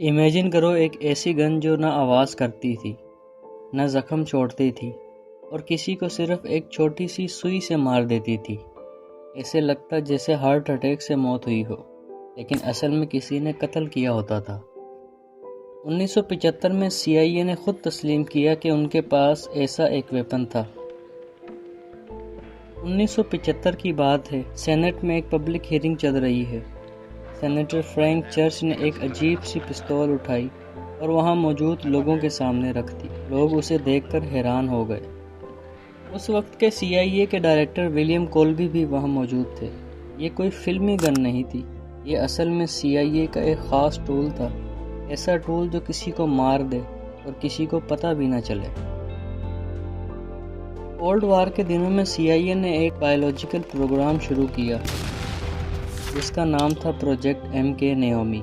Imagine کرو ایک ایسی گن جو نہ آواز کرتی تھی، نہ زخم چھوڑتی تھی اور کسی کو صرف ایک چھوٹی سی سوئی سے مار دیتی تھی۔ ایسے لگتا جیسے ہارٹ اٹیک سے موت ہوئی ہو، لیکن اصل میں کسی نے قتل کیا ہوتا تھا۔ 1975 میں CIA نے خود تسلیم کیا کہ ان کے پاس ایسا ایک ویپن تھا۔ 1975 کی بات ہے، سینٹ میں ایک پبلک ہیئرنگ چل رہی ہے۔ سینیٹر فرینک چرچ نے ایک عجیب سی پستول اٹھائی اور وہاں موجود لوگوں کے سامنے رکھ دی۔ لوگ اسے دیکھ کر حیران ہو گئے۔ اس وقت کے CIA کے ڈائریکٹر ولیم کولبی بھی وہاں موجود تھے۔ یہ کوئی فلمی گن نہیں تھی، یہ اصل میں CIA کا ایک خاص ٹول تھا، ایسا ٹول جو کسی کو مار دے اور کسی کو پتہ بھی نہ چلے۔ کولڈ وار کے دنوں میں CIA نے ایک بایولوجیکل پروگرام شروع کیا جس کا نام تھا پروجیکٹ MK نیومی۔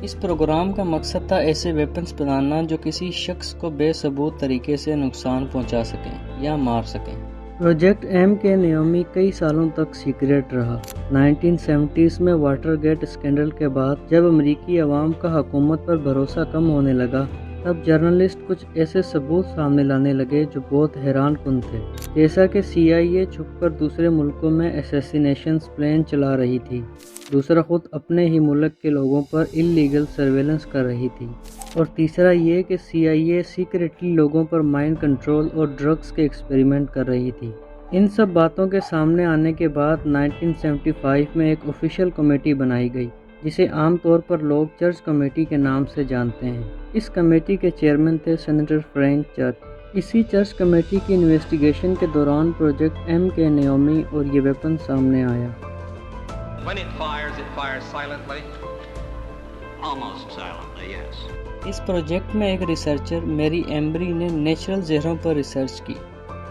اس پروگرام کا مقصد تھا ایسے ویپنز بنانا جو کسی شخص کو بے ثبوت طریقے سے نقصان پہنچا سکیں یا مار سکیں۔ پروجیکٹ MK نیومی کئی سالوں تک سیکریٹ رہا۔ 1970s میں واٹر گیٹ اسکینڈل کے بعد جب امریکی عوام کا حکومت پر بھروسہ کم ہونے لگا، تب جرنلسٹ کچھ ایسے ثبوت سامنے لانے لگے جو بہت حیران کن تھے، جیسا کہ CIA چھپ کر دوسرے ملکوں میں اسیسینیشنز پلان چلا رہی تھی، دوسرا خود اپنے ہی ملک کے لوگوں پر اللیگل سرویلنس کر رہی تھی، اور تیسرا یہ کہ CIA سیکریٹلی لوگوں پر مائنڈ کنٹرول اور ڈرگز کے ایکسپیریمنٹ کر رہی تھی۔ ان سب باتوں کے سامنے آنے کے بعد 1975 میں ایک آفیشیل کمیٹی بنائی گئی، جسے عام طور پر لوگ چرچ کمیٹی کے نام سے جانتے ہیں۔ اس کمیٹی کے چیئرمین تھے سینیٹر فرینک چرچ۔ اسی چرچ کمیٹی کی انویسٹیگیشن کے دوران پروجیکٹ MK نیومی اور یہ ویپن سامنے آیا۔ When it fires silently. Almost silently, yes. Us project میں ایک ریسرچر میری ایمبری نے نیچرل زہروں پر ریسرچ کی۔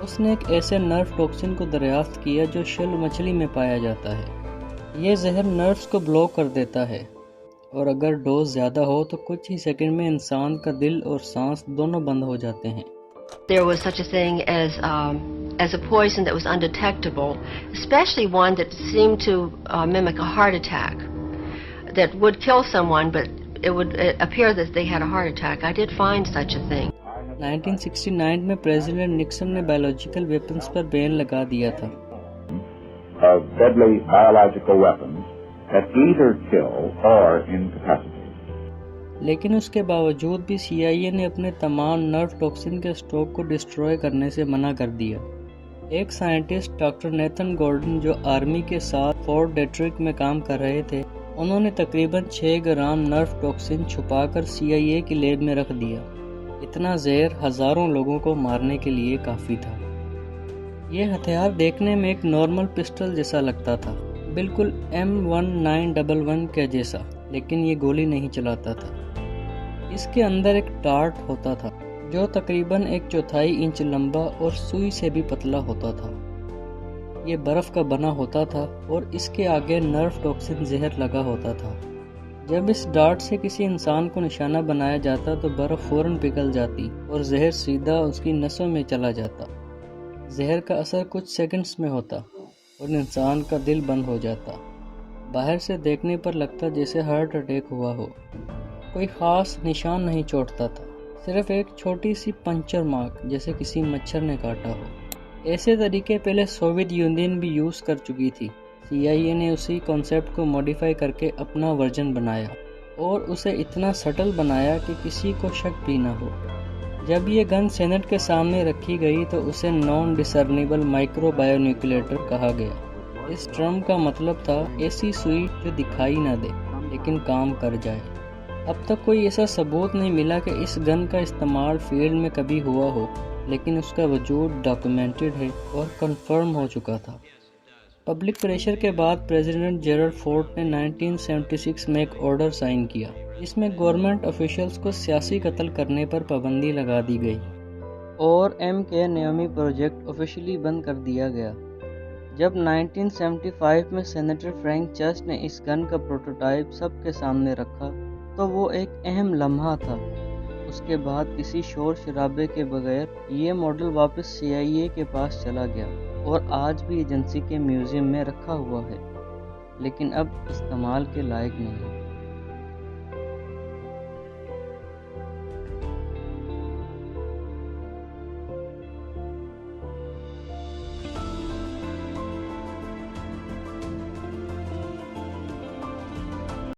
اس نے ایک ایسے نرو ٹاکسن کو دریافت کیا جو شل مچھلی میں پایا جاتا ہے۔ یہ زہر نروز کو بلاک کر دیتا ہے، اور اگر ڈوز زیادہ ہو تو کچھ ہی سیکنڈ میں انسان کا دل اور سانس دونوں بند ہو جاتے ہیں۔ There was such a thing as a poison that was undetectable, especially one that seemed to mimic a heart attack, that would kill someone, but it would appear that they had a heart attack. I did find such a thing. 1969 میں president Nixon نے biological weapons پر بین لگا دیا تھا۔ Of deadly biological weapons that either kill or incapacitate. لیکن اس کے باوجود بھی CIA نے اپنے تمام نرو ٹاکسن کے اسٹاک کو ڈسٹروائے کرنے سے منع کر دیا۔ ایک سائنٹسٹ ڈاکٹر نیتھن گورڈن جو آرمی کے ساتھ فورٹ ڈیٹرک میں کام کر رہے تھے، انہوں نے تقریباً 6 گرام نرو ٹاکسن چھپا کر CIA کی لیب میں رکھ دیا۔ اتنا زہر ہزاروں لوگوں کو مارنے کے لیے کافی تھا۔ یہ ہتھیار دیکھنے میں ایک نارمل پسٹل جیسا لگتا تھا، بالکل M1911 کے جیسا، لیکن یہ گولی نہیں چلاتا تھا۔ اس کے اندر ایک ڈارٹ ہوتا تھا جو تقریباً 1/4 انچ لمبا اور سوئی سے بھی پتلا ہوتا تھا۔ یہ برف کا بنا ہوتا تھا اور اس کے آگے نرو ٹاکسن زہر لگا ہوتا تھا۔ جب اس ڈارٹ سے کسی انسان کو نشانہ بنایا جاتا تو برف فوراً پگھل جاتی اور زہر سیدھا اس کی نسوں میں چلا جاتا۔ زہر کا اثر کچھ سیکنڈز میں ہوتا اور انسان کا دل بند ہو جاتا۔ باہر سے دیکھنے پر لگتا جیسے ہارٹ اٹیک ہوا ہو۔ کوئی خاص نشان نہیں چھوڑتا تھا، صرف ایک چھوٹی سی پنچر مارک جیسے کسی مچھر نے کاٹا ہو۔ ایسے طریقے پہلے سوویت یونین بھی یوز کر چکی تھی۔ CIA نے اسی کانسیپٹ کو موڈیفائی کر کے اپنا ورژن بنایا اور اسے اتنا سٹل بنایا کہ کسی کو شک بھی نہ ہو۔ جب یہ گن سینٹ کے سامنے رکھی گئی تو اسے نان ڈسرنیبل مائکرو بایو نیوکلیٹر کہا گیا۔ اس ٹرم کا مطلب تھا ایسی سوئی جو دکھائی نہ دے لیکن کام کر جائے۔ اب تک کوئی ایسا ثبوت نہیں ملا کہ اس گن کا استعمال فیلڈ میں کبھی ہوا ہو، لیکن اس کا وجود ڈاکیومنٹڈ ہے اور کنفرم ہو چکا تھا۔ پبلک پریشر کے بعد پریزیڈنٹ جیرلڈ فورڈ نے 1976 میں ایک آرڈر سائن کیا جس میں گورنمنٹ آفیشلز کو سیاسی قتل کرنے پر پابندی لگا دی گئی اور MK نیومی پروجیکٹ آفیشلی بند کر دیا گیا۔ جب 1975 میں سینیٹر فرینک چرچ نے اس گن کا پروٹوٹائپ سب کے سامنے رکھا تو وہ ایک اہم لمحہ تھا۔ اس کے بعد کسی شور شرابے کے بغیر یہ ماڈل واپس CIA کے پاس چلا گیا اور آج بھی ایجنسی کے میوزیم میں رکھا ہوا ہے، لیکن اب استعمال کے لائق نہیں۔